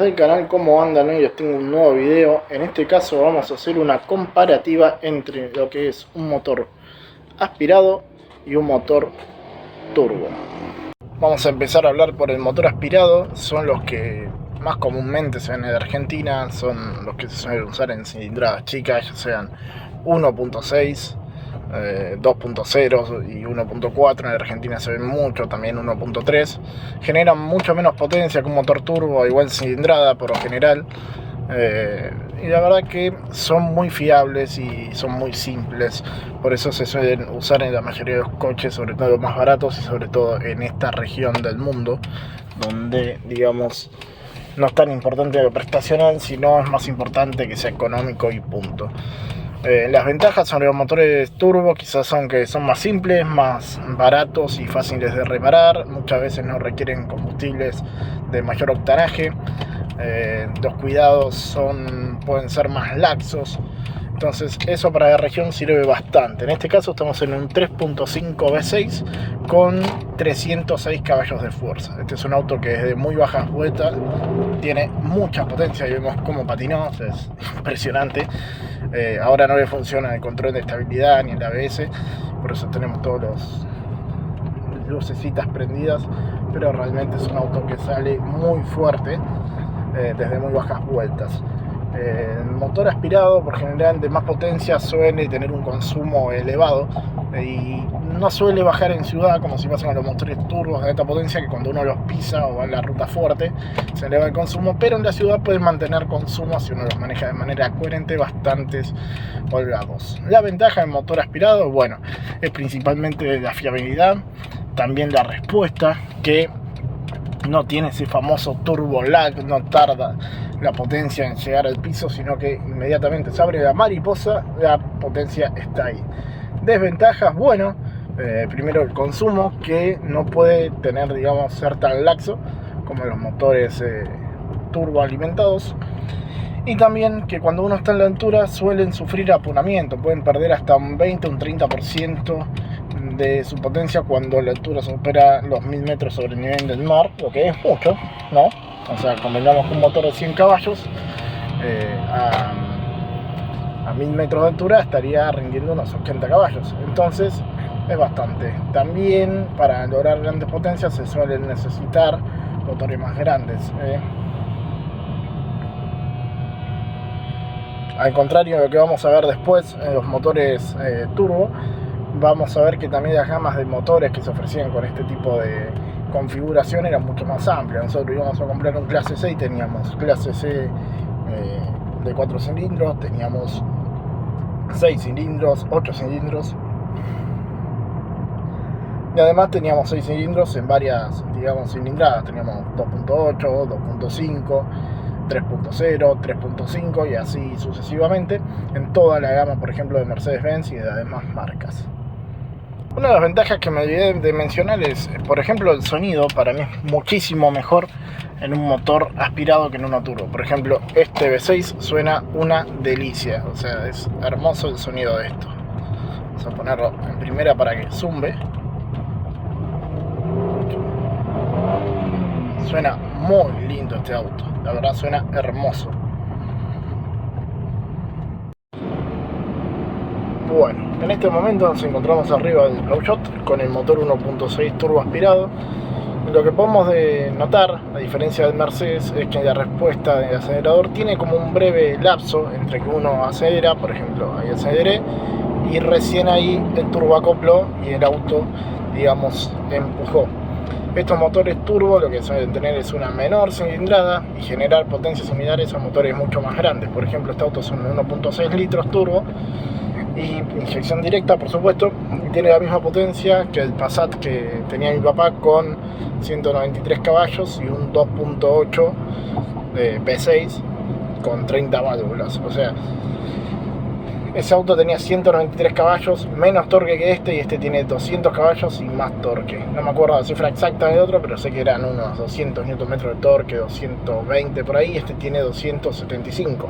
amigos del canal, ¿cómo andan? Hoy les tengo un nuevo video. En este caso vamos a hacer una comparativa entre lo que es un motor aspirado y un motor turbo. Vamos a empezar a hablar por el motor aspirado. Son los que más comúnmente se ven en Argentina, son los que se suelen usar en cilindradas chicas, ya sean 1.6, 2.0 y 1.4. en Argentina se ven mucho, también 1.3. generan mucho menos potencia que un motor turbo, igual cilindrada por lo general, y la verdad que son muy fiables y son muy simples, por eso se suelen usar en la mayoría de los coches, sobre todo los más baratos y sobre todo en esta región del mundo donde, digamos, no es tan importante lo prestacional, sino es más importante que sea económico y punto. Las ventajas sobre los motores turbo quizás son que son más simples, más baratos y fáciles de reparar. Muchas veces no requieren combustibles de mayor octanaje. Los cuidados pueden ser más laxos. Entonces eso para la región sirve bastante. En este caso estamos en un 3.5 V6 con 306 caballos de fuerza. Este es un auto que desde muy bajas vueltas tiene mucha potencia y vemos cómo patinó, es impresionante. Ahora no le funciona el control de estabilidad ni el ABS, por eso tenemos todos los lucecitas prendidas, pero realmente es un auto que sale muy fuerte desde muy bajas vueltas. El motor aspirado, por general de más potencia, suele tener un consumo elevado y no suele bajar en ciudad como si pasa con los motores turbos de alta potencia, que cuando uno los pisa o va en la ruta fuerte se eleva el consumo, pero en la ciudad pueden mantener consumo, si uno los maneja de manera coherente, bastantes holgados. La ventaja del motor aspirado, bueno, es principalmente la fiabilidad, también la respuesta, que no tiene ese famoso turbo lag, no tarda la potencia en llegar al piso, sino que inmediatamente se abre la mariposa, la potencia está ahí. Desventajas, bueno, primero el consumo, que no puede tener, digamos, ser tan laxo como los motores turbo alimentados, y también que cuando uno está en la altura suelen sufrir apunamiento, pueden perder hasta un 20 o un 30% de su potencia cuando la altura supera los 1000 metros sobre el nivel del mar, lo que es mucho, ¿no? O sea, convengamos que un motor de 100 caballos a 1000 metros de altura estaría rindiendo unos 80 caballos, entonces es bastante. También para lograr grandes potencias se suelen necesitar motores más grandes. Al contrario de lo que vamos a ver después en los motores turbo, vamos a ver que también las gamas de motores que se ofrecían con este tipo de configuración eran mucho más amplias. Nosotros íbamos a comprar un clase C y teníamos clase C de 4 cilindros, teníamos 6 cilindros, 8 cilindros, y además teníamos 6 cilindros en varias, digamos, cilindradas. Teníamos 2.8, 2.5, 3.0, 3.5 y así sucesivamente en toda la gama, por ejemplo, de Mercedes-Benz y de demás marcas. Una de las ventajas que me olvidé de mencionar es, por ejemplo, el sonido. Para mí es muchísimo mejor en un motor aspirado que en uno turbo. Por ejemplo, este V6 suena una delicia, o sea, es hermoso el sonido de esto. Vamos a ponerlo en primera para que zumbe. Suena muy lindo este auto, la verdad suena hermoso. Bueno, en este momento nos encontramos arriba del Peugeot con el motor 1.6 turbo aspirado. Lo que podemos notar, a diferencia del Mercedes, es que la respuesta del acelerador tiene como un breve lapso entre que uno acelera, por ejemplo, ahí aceleré, y recién ahí el turbo acopló y el auto, digamos, empujó. Estos motores turbo lo que suelen tener es una menor cilindrada y generar potencias similares a motores mucho más grandes. Por ejemplo, este auto es un 1.6 litros turbo y inyección directa, por supuesto, y tiene la misma potencia que el Passat que tenía mi papá, con 193 caballos y un 2.8 V6 con 30 válvulas. O sea, ese auto tenía 193 caballos, menos torque que este, y este tiene 200 caballos y más torque. No me acuerdo la cifra exacta del otro, pero sé que eran unos 200 Nm de torque, 220 por ahí. Este tiene 275.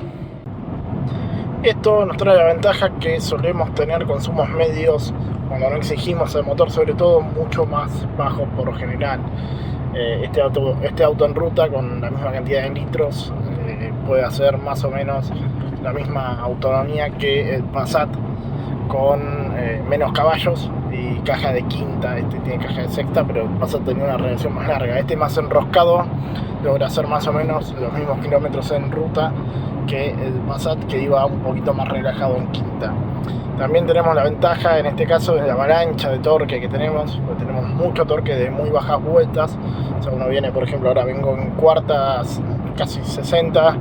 Esto nos trae la ventaja que solemos tener consumos medios cuando no exigimos el motor, sobre todo mucho más bajos por lo general. Este auto en ruta con la misma cantidad de litros puede hacer más o menos la misma autonomía que el Passat con menos caballos y caja de quinta. Este tiene caja de sexta, pero el Passat tenía una relación más larga. Este más enroscado logra hacer más o menos los mismos kilómetros en ruta que el Passat, que iba un poquito más relajado en quinta. También tenemos la ventaja en este caso de la avalancha de torque que tenemos, porque tenemos mucho torque de muy bajas vueltas. O sea, uno viene, por ejemplo, ahora vengo en cuartas casi 60,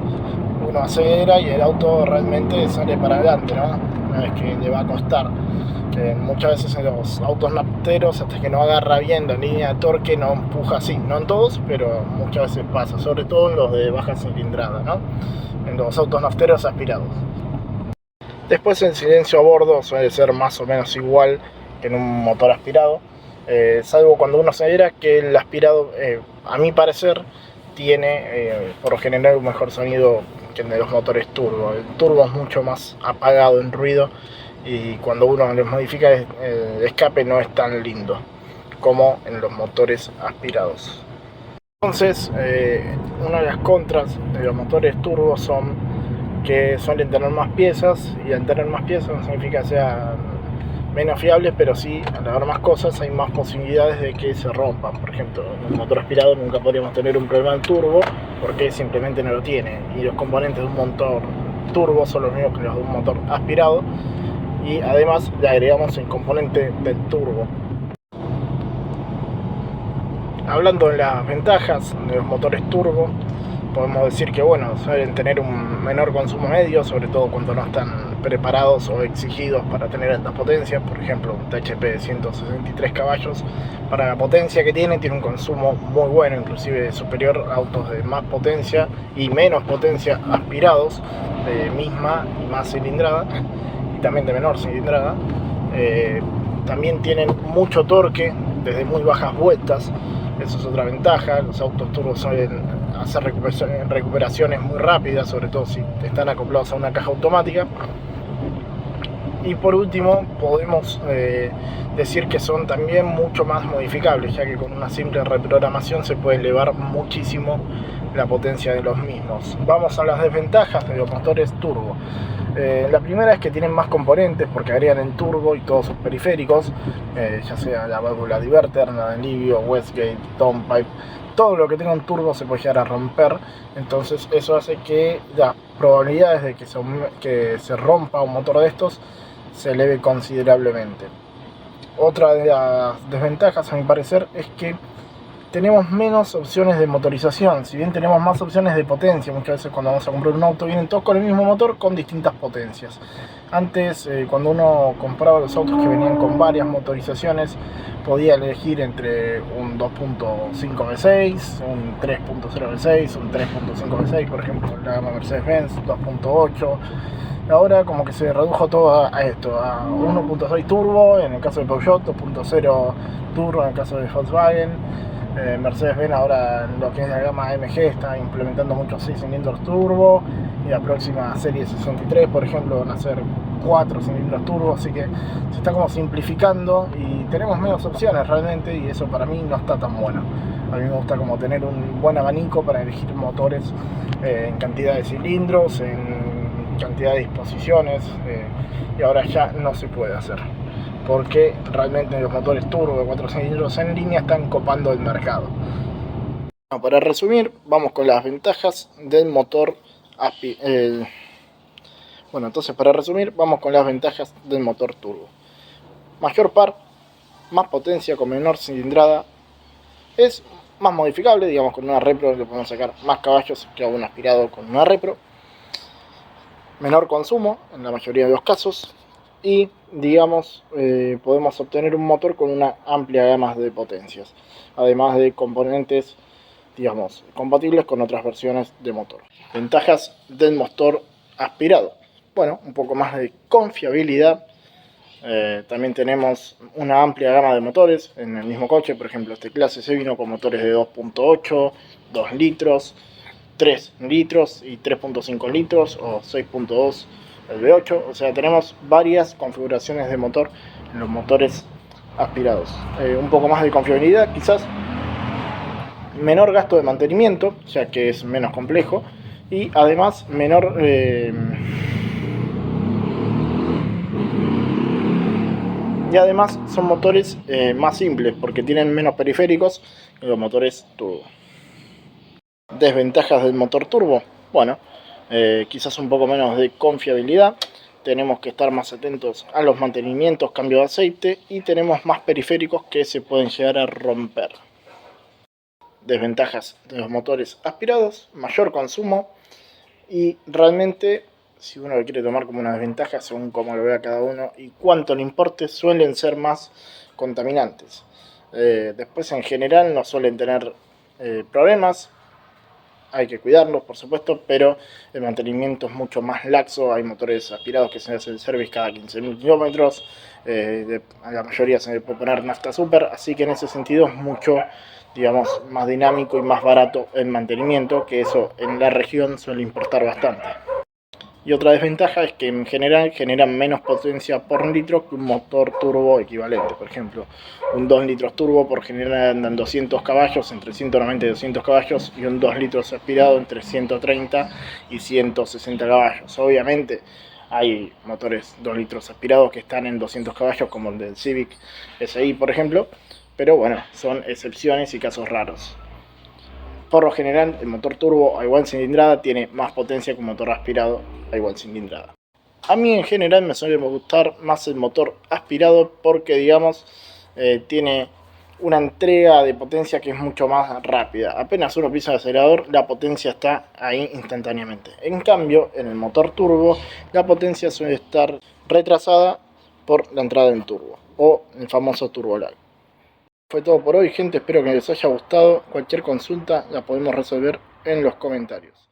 uno acelera y el auto realmente sale para adelante, ¿no? Una vez que le va a costar. Muchas veces en los autos nafteros, hasta que no agarra bien la línea de torque, no empuja así. No en todos, pero muchas veces pasa, sobre todo en los de baja cilindrada, ¿no? En los autos nafteros aspirados. Después el silencio a bordo suele ser más o menos igual que en un motor aspirado, salvo cuando uno se verá que el aspirado, a mi parecer, tiene por lo general un mejor sonido que el de los motores turbo. El turbo es mucho más apagado en ruido y cuando uno les modifica el escape no es tan lindo como en los motores aspirados. Entonces, una de las contras de los motores turbo son que suelen tener más piezas, y al tener más piezas no significa que sean menos fiables, pero sí, al haber más cosas hay más posibilidades de que se rompan. Por ejemplo, en un motor aspirado nunca podríamos tener un problema en turbo porque simplemente no lo tiene, y los componentes de un motor turbo son los mismos que los de un motor aspirado, y además le agregamos el componente del turbo. Hablando de las ventajas de los motores turbo, podemos decir que bueno, suelen tener un menor consumo medio, sobre todo cuando no están preparados o exigidos para tener altas potencias. Por ejemplo, un THP de 163 caballos, para la potencia que tiene un consumo muy bueno, inclusive superior a autos de más potencia y menos potencia aspirados, de misma y más cilindrada, y también de menor cilindrada. También tienen mucho torque desde muy bajas vueltas. Eso es otra ventaja. Los autos turbo suelen hacer recuperaciones muy rápidas, sobre todo si están acoplados a una caja automática. Y por último, podemos decir que son también mucho más modificables, ya que con una simple reprogramación se puede elevar muchísimo la potencia de los mismos. Vamos a las desventajas de los motores turbo. La primera es que tienen más componentes porque agregan el turbo y todos sus periféricos, ya sea la válvula diverter, nada de alivio, Westgate, downpipe, todo lo que tenga un turbo se puede llegar a romper. Entonces eso hace que las probabilidades de que se rompa un motor de estos se eleve considerablemente. Otra de las desventajas, a mi parecer, es que tenemos menos opciones de motorización. Si bien tenemos más opciones de potencia, muchas veces cuando vamos a comprar un auto vienen todos con el mismo motor con distintas potencias. Antes, cuando uno compraba los autos que venían con varias motorizaciones, podía elegir entre un 2.5 V6, un 3.0 V6, un 3.5 V6, por ejemplo la gama Mercedes-Benz 2.8. Ahora como que se redujo todo a esto, a 1.6 turbo en el caso de Peugeot, 2.0 turbo en el caso de Volkswagen. Mercedes-Benz ahora en lo que es la gama AMG está implementando muchos 6 cilindros turbo, y la próxima serie 63, por ejemplo, van a ser 4 cilindros turbo, así que se está como simplificando y tenemos menos opciones realmente, y eso para mí no está tan bueno. A mí me gusta como tener un buen abanico para elegir motores en cantidad de cilindros, en cantidad de disposiciones, y ahora ya no se puede hacer, porque realmente los motores turbo de 4 cilindros en línea están copando el mercado. Bueno, para resumir, vamos con las ventajas del motor turbo. Mayor par, más potencia con menor cilindrada, es más modificable, digamos con una repro le podemos sacar más caballos que a un aspirado con una repro. Menor consumo en la mayoría de los casos, y digamos podemos obtener un motor con una amplia gama de potencias, además de componentes digamos compatibles con otras versiones de motor. Ventajas del motor aspirado: bueno, un poco más de confiabilidad. También tenemos una amplia gama de motores en el mismo coche. Por ejemplo, este clase C vino con motores de 2.8, 2 litros, 3 litros y 3.5 litros o 6.2 el V8. O sea, tenemos varias configuraciones de motor en los motores aspirados. Un poco más de confiabilidad quizás, menor gasto de mantenimiento, ya que es menos complejo, y además menor y además son motores más simples porque tienen menos periféricos que los motores turbo. Desventajas del motor turbo, bueno, quizás un poco menos de confiabilidad, tenemos que estar más atentos a los mantenimientos, cambio de aceite, y tenemos más periféricos que se pueden llegar a romper. Desventajas de los motores aspirados, mayor consumo, y realmente, si uno lo quiere tomar como una desventaja, según cómo lo vea cada uno y cuánto le importe, suelen ser más contaminantes. Después, en general, no suelen tener problemas. Hay que cuidarlos, por supuesto, pero el mantenimiento es mucho más laxo. Hay motores aspirados que se hacen el service cada 15.000 kilómetros. A la mayoría se le puede poner nafta super, así que en ese sentido es mucho, digamos, más dinámico y más barato el mantenimiento, que eso en la región suele importar bastante. Y otra desventaja es que en general generan menos potencia por litro que un motor turbo equivalente. Por ejemplo, un 2 litros turbo por general andan 200 caballos, entre 190 y 200 caballos, y un 2 litros aspirado entre 130 y 160 caballos. Obviamente hay motores 2 litros aspirados que están en 200 caballos, como el del Civic Si, por ejemplo, pero bueno, son excepciones y casos raros. Por lo general, el motor turbo a igual cilindrada tiene más potencia que un motor aspirado a igual cilindrada. A mí en general me suele gustar más el motor aspirado porque, digamos, tiene una entrega de potencia que es mucho más rápida. Apenas uno pisa el acelerador, la potencia está ahí instantáneamente. En cambio, en el motor turbo, la potencia suele estar retrasada por la entrada en turbo, o el famoso turbo lag. Fue todo por hoy, gente, espero que les haya gustado. Cualquier consulta la podemos resolver en los comentarios.